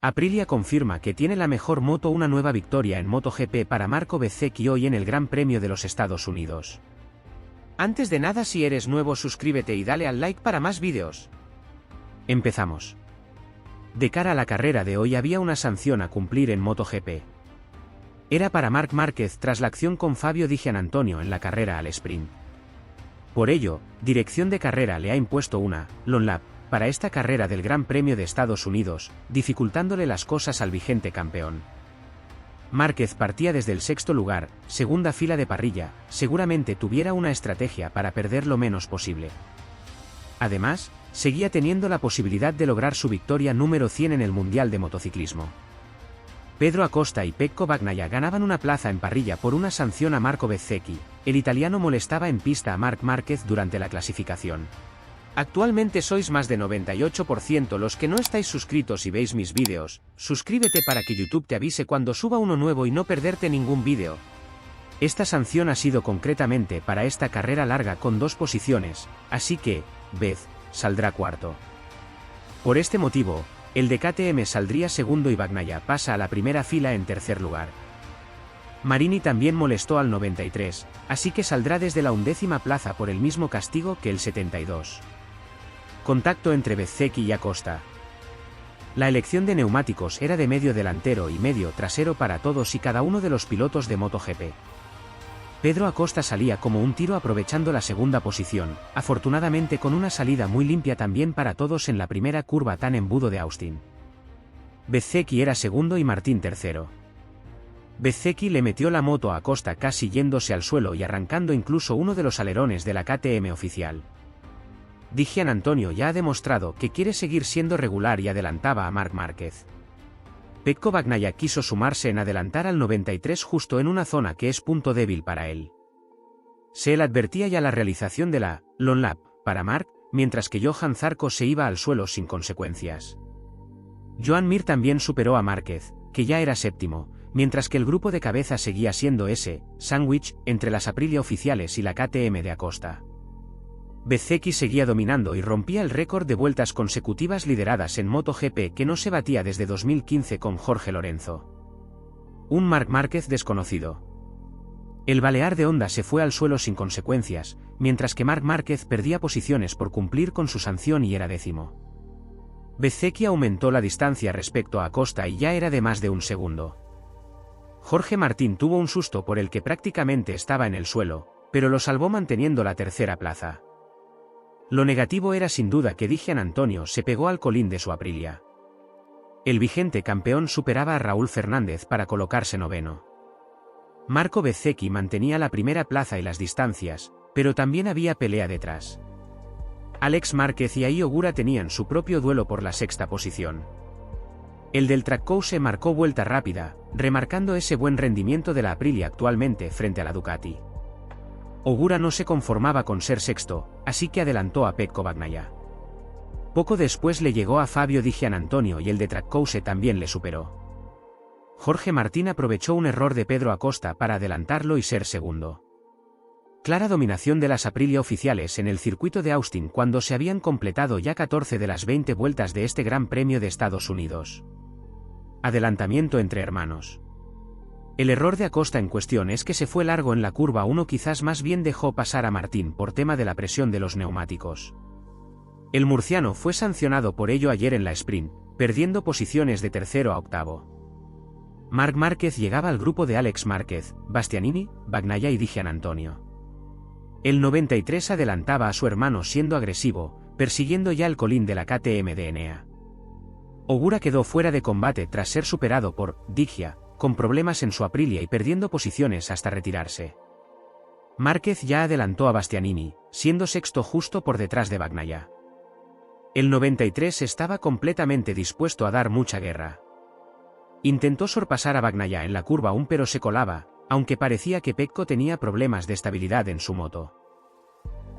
Aprilia confirma que tiene la mejor moto. Una nueva victoria en MotoGP para Marco Bezzecchi hoy en el Gran Premio de los Estados Unidos. Antes de nada, si eres nuevo, suscríbete y dale al like para más vídeos. Empezamos. De cara a la carrera de hoy había una sanción a cumplir en MotoGP. Era para Marc Márquez tras la acción con Fabio Di Giannantonio en la carrera al sprint. Por ello, Dirección de Carrera le ha impuesto una long lap para esta carrera del Gran Premio de Estados Unidos, dificultándole las cosas al vigente campeón. Márquez partía desde el sexto lugar, segunda fila de parrilla, seguramente tuviera una estrategia para perder lo menos posible. Además, seguía teniendo la posibilidad de lograr su victoria número 100 en el Mundial de Motociclismo. Pedro Acosta y Pecco Bagnaia ganaban una plaza en parrilla por una sanción a Marco Bezzecchi. El italiano molestaba en pista a Marc Márquez durante la clasificación. Actualmente sois más de 98% los que no estáis suscritos y veis mis vídeos. Suscríbete para que YouTube te avise cuando suba uno nuevo y no perderte ningún vídeo. Esta sanción ha sido concretamente para esta carrera larga con 2 posiciones, así que, Bez, saldrá cuarto. Por este motivo, el de KTM saldría segundo y Bagnaia pasa a la primera fila en tercer lugar. Marini también molestó al 93, así que saldrá desde la 11ª plaza por el mismo castigo que el 72. Contacto entre Bezzecchi y Acosta. La elección de neumáticos era de medio delantero y medio trasero para todos y cada uno de los pilotos de MotoGP. Pedro Acosta salía como un tiro aprovechando la segunda posición, afortunadamente con una salida muy limpia también para todos en la primera curva tan embudo de Austin. Bezzecchi era segundo y Martín tercero. Bezzecchi le metió la moto a Acosta casi yéndose al suelo y arrancando incluso uno de los alerones de la KTM oficial. Di Giannantonio ya ha demostrado que quiere seguir siendo regular y adelantaba a Marc Márquez. Pecco Bagnaia quiso sumarse en adelantar al 93 justo en una zona que es punto débil para él. Se le advertía ya la realización de la long lap para Marc, mientras que Johan Zarco se iba al suelo sin consecuencias. Joan Mir también superó a Márquez, que ya era séptimo, mientras que el grupo de cabeza seguía siendo ese sándwich entre las Aprilia oficiales y la KTM de Acosta. Bezzecchi seguía dominando y rompía el récord de vueltas consecutivas lideradas en MotoGP que no se batía desde 2015 con Jorge Lorenzo. Un Marc Márquez desconocido. El balear de Honda se fue al suelo sin consecuencias, mientras que Marc Márquez perdía posiciones por cumplir con su sanción y era décimo. Bezzecchi aumentó la distancia respecto a Acosta y ya era de más de un segundo. Jorge Martín tuvo un susto por el que prácticamente estaba en el suelo, pero lo salvó manteniendo la tercera plaza. Lo negativo era sin duda que Di Giannantonio se pegó al colín de su Aprilia. El vigente campeón superaba a Raúl Fernández para colocarse noveno. Marco Bezzecchi mantenía la primera plaza y las distancias, pero también había pelea detrás. Alex Márquez y Ai Ogura tenían su propio duelo por la sexta posición. El del Trackhouse marcó vuelta rápida, remarcando ese buen rendimiento de la Aprilia actualmente frente a la Ducati. Ogura no se conformaba con ser sexto, así que adelantó a Pecco Bagnaia. Poco después le llegó a Fabio Di Giannantonio y el de Trackhouse también le superó. Jorge Martín aprovechó un error de Pedro Acosta para adelantarlo y ser segundo. Clara dominación de las Aprilia oficiales en el circuito de Austin cuando se habían completado ya 14 de las 20 vueltas de este Gran Premio de Estados Unidos. Adelantamiento entre hermanos. El error de Acosta en cuestión es que se fue largo en la curva 1, quizás más bien dejó pasar a Martín por tema de la presión de los neumáticos. El murciano fue sancionado por ello ayer en la sprint, perdiendo posiciones de tercero a octavo. Marc Márquez llegaba al grupo de Alex Márquez, Bastianini, Bagnaia y Di Giannantonio. El 93 adelantaba a su hermano siendo agresivo, persiguiendo ya el colín de la KTM de Enea. Ogura quedó fuera de combate tras ser superado por Di Gia, con problemas en su Aprilia y perdiendo posiciones hasta retirarse. Márquez ya adelantó a Bastianini, siendo sexto justo por detrás de Bagnaia. El 93 estaba completamente dispuesto a dar mucha guerra. Intentó sorpasar a Bagnaia en la curva 1 pero se colaba, aunque parecía que Pecco tenía problemas de estabilidad en su moto.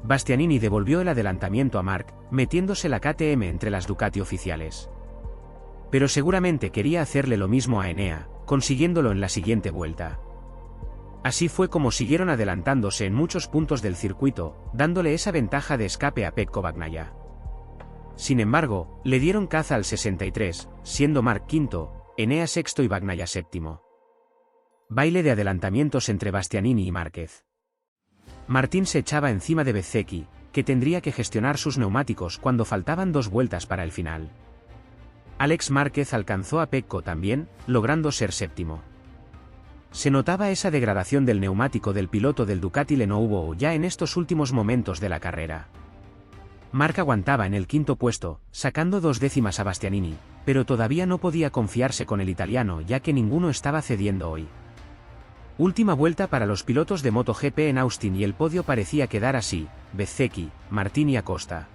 Bastianini devolvió el adelantamiento a Marc, metiéndose la KTM entre las Ducati oficiales. Pero seguramente quería hacerle lo mismo a Enea, consiguiéndolo en la siguiente vuelta. Así fue como siguieron adelantándose en muchos puntos del circuito, dándole esa ventaja de escape a Pecco Bagnaia. Sin embargo, le dieron caza al 63, siendo Marc quinto, Enea sexto y Bagnaia séptimo. Baile de adelantamientos entre Bastianini y Márquez. Martín se echaba encima de Bezzecchi, que tendría que gestionar sus neumáticos cuando faltaban 2 vueltas para el final. Alex Márquez alcanzó a Pecco también, logrando ser séptimo. Se notaba esa degradación del neumático del piloto del Ducati Lenovo ya en estos últimos momentos de la carrera. Marc aguantaba en el quinto puesto, sacando 2 décimas a Bastianini, pero todavía no podía confiarse con el italiano ya que ninguno estaba cediendo hoy. Última vuelta para los pilotos de MotoGP en Austin y el podio parecía quedar así: Bezzecchi, Martín y Acosta.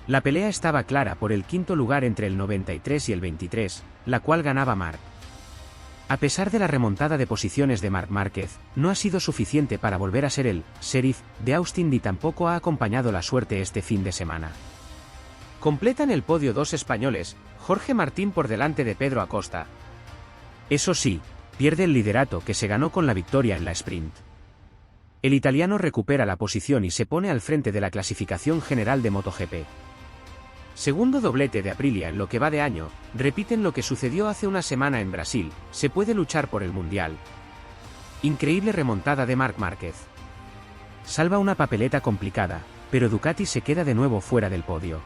La pelea estaba clara por el quinto lugar entre el 93 y el 23, la cual ganaba Marc. A pesar de la remontada de posiciones de Marc Márquez, no ha sido suficiente para volver a ser el sheriff de Austin ni tampoco ha acompañado la suerte este fin de semana. Completan el podio 2 españoles, Jorge Martín por delante de Pedro Acosta. Eso sí, pierde el liderato que se ganó con la victoria en la sprint. El italiano recupera la posición y se pone al frente de la clasificación general de MotoGP. Segundo doblete de Aprilia en lo que va de año, repiten lo que sucedió hace una semana en Brasil, se puede luchar por el Mundial. Increíble remontada de Marc Márquez. Salva una papeleta complicada, pero Ducati se queda de nuevo fuera del podio.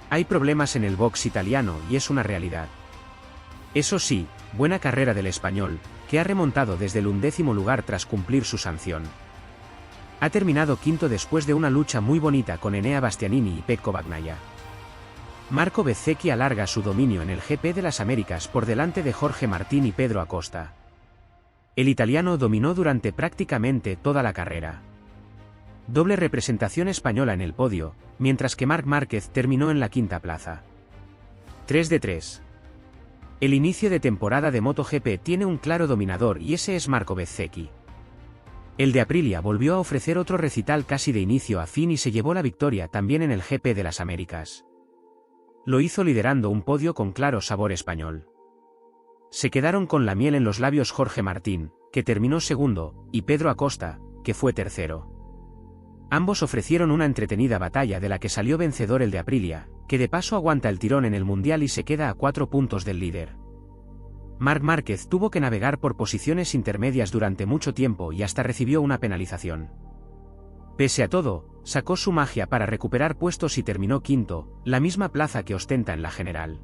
Hay problemas en el box italiano y es una realidad. Eso sí, buena carrera del español, que ha remontado desde el 11º lugar tras cumplir su sanción. Ha terminado quinto después de una lucha muy bonita con Enea Bastianini y Pecco Bagnaia. Marco Bezzecchi alarga su dominio en el GP de las Américas por delante de Jorge Martín y Pedro Acosta. El italiano dominó durante prácticamente toda la carrera. Doble representación española en el podio, mientras que Marc Márquez terminó en la quinta plaza. 3 de 3. El inicio de temporada de MotoGP tiene un claro dominador y ese es Marco Bezzecchi. El de Aprilia volvió a ofrecer otro recital casi de inicio a fin y se llevó la victoria también en el GP de las Américas. Lo hizo liderando un podio con claro sabor español. Se quedaron con la miel en los labios Jorge Martín, que terminó segundo, y Pedro Acosta, que fue tercero. Ambos ofrecieron una entretenida batalla de la que salió vencedor el de Aprilia, que de paso aguanta el tirón en el Mundial y se queda a 4 puntos del líder. Marc Márquez tuvo que navegar por posiciones intermedias durante mucho tiempo y hasta recibió una penalización. Pese a todo, sacó su magia para recuperar puestos y terminó quinto, la misma plaza que ostenta en la general.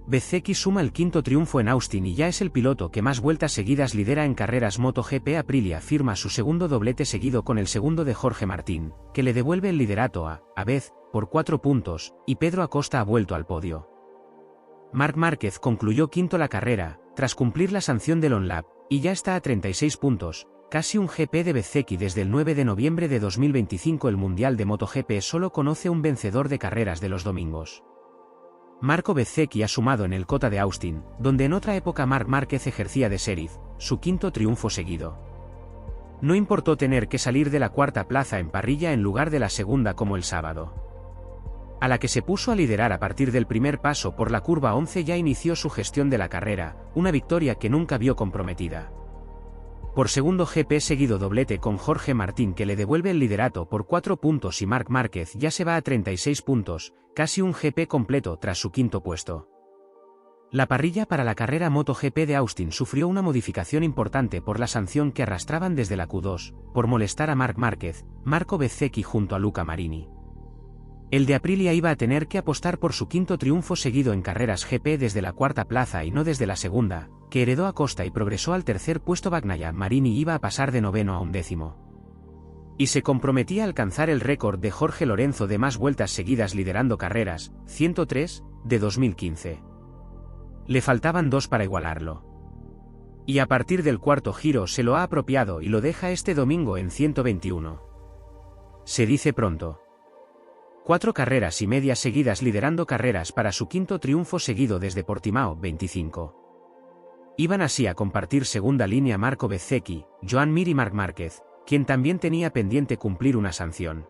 Bezzecchi suma el quinto triunfo en Austin y ya es el piloto que más vueltas seguidas lidera en carreras MotoGP. Aprilia firma su segundo doblete seguido con el segundo de Jorge Martín, que le devuelve el liderato a vez, por 4 puntos, y Pedro Acosta ha vuelto al podio. Marc Márquez concluyó quinto la carrera, tras cumplir la sanción del on-lap, y ya está a 36 puntos, casi un GP de Bezzecchi. Desde el 9 de noviembre de 2025 el Mundial de MotoGP solo conoce un vencedor de carreras de los domingos. Marco Bezzecchi ha sumado en el Cota de Austin, donde en otra época Marc Márquez ejercía de sheriff, su quinto triunfo seguido. No importó tener que salir de la cuarta plaza en parrilla en lugar de la segunda como el sábado. A la que se puso a liderar a partir del primer paso por la curva 11 ya inició su gestión de la carrera, una victoria que nunca vio comprometida. Por segundo GP seguido doblete con Jorge Martín que le devuelve el liderato por 4 puntos y Marc Márquez ya se va a 36 puntos, casi un GP completo tras su quinto puesto. La parrilla para la carrera MotoGP de Austin sufrió una modificación importante por la sanción que arrastraban desde la Q2, por molestar a Marc Márquez, Marco Bezzecchi junto a Luca Marini. El de Aprilia iba a tener que apostar por su quinto triunfo seguido en carreras GP desde la cuarta plaza y no desde la segunda, que heredó Acosta y progresó al tercer puesto. Bagnaia Marini iba a pasar de noveno a 11º. Y se comprometía a alcanzar el récord de Jorge Lorenzo de más vueltas seguidas liderando carreras, 103, de 2015. Le faltaban 2 para igualarlo. Y a partir del cuarto giro se lo ha apropiado y lo deja este domingo en 121. Se dice pronto. 4 carreras y media seguidas liderando carreras para su quinto triunfo seguido desde Portimao 25. Iban así a compartir segunda línea Marco Bezzecchi, Joan Mir y Marc Márquez, quien también tenía pendiente cumplir una sanción.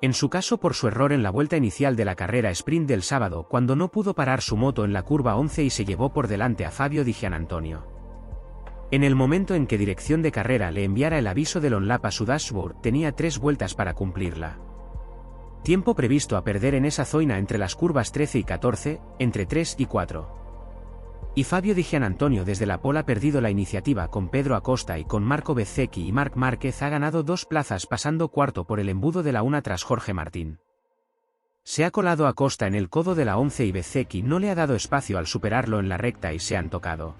En su caso por su error en la vuelta inicial de la carrera sprint del sábado cuando no pudo parar su moto en la curva 11 y se llevó por delante a Fabio Di Giannantonio. En el momento en que dirección de carrera le enviara el aviso del on-lap a su dashboard tenía 3 vueltas para cumplirla. Tiempo previsto a perder en esa zona entre las curvas 13 y 14, entre 3 y 4. Y Fabio Di Gianantonio desde la pole ha perdido la iniciativa con Pedro Acosta y con Marco Bezzecchi, y Marc Márquez ha ganado 2 plazas pasando cuarto por el embudo de la 1 tras Jorge Martín. Se ha colado Acosta en el codo de la 11 y Bezzecchi no le ha dado espacio al superarlo en la recta y se han tocado.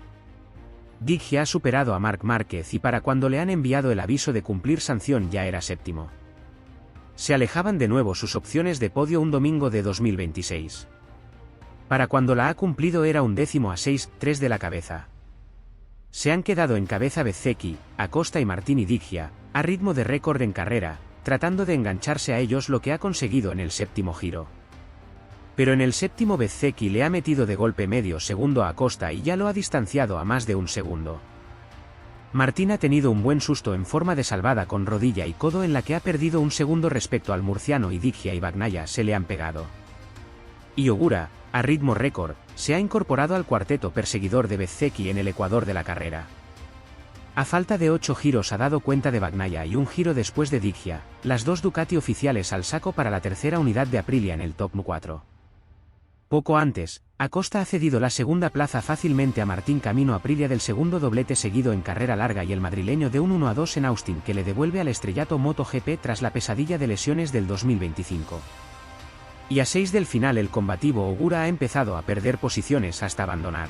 Di Gia ha superado a Marc Márquez y para cuando le han enviado el aviso de cumplir sanción ya era séptimo. Se alejaban de nuevo sus opciones de podio un domingo de 2026. Para cuando la ha cumplido era un décimo a 6-3 de la cabeza. Se han quedado en cabeza Bezzecchi, Acosta y Martín y Di Gia, a ritmo de récord en carrera, tratando de engancharse a ellos, lo que ha conseguido en el séptimo giro. Pero en el séptimo Bezzecchi le ha metido de golpe medio segundo a Acosta y ya lo ha distanciado a más de un segundo. Martín ha tenido un buen susto en forma de salvada con rodilla y codo en la que ha perdido un segundo respecto al murciano, y Di Gia y Bagnaia se le han pegado. Y Ogura, a ritmo récord, se ha incorporado al cuarteto perseguidor de Bezzecchi en el ecuador de la carrera. A falta de 8 giros ha dado cuenta de Bagnaia y un giro después de Di Gia, las 2 Ducati oficiales al saco para la tercera unidad de Aprilia en el top 4. Poco antes, Acosta ha cedido la segunda plaza fácilmente a Martín camino a Aprilia del segundo doblete seguido en carrera larga y el madrileño de un 1-2 en Austin, que le devuelve al estrellato MotoGP tras la pesadilla de lesiones del 2025. Y a 6 del final el combativo Ogura ha empezado a perder posiciones hasta abandonar.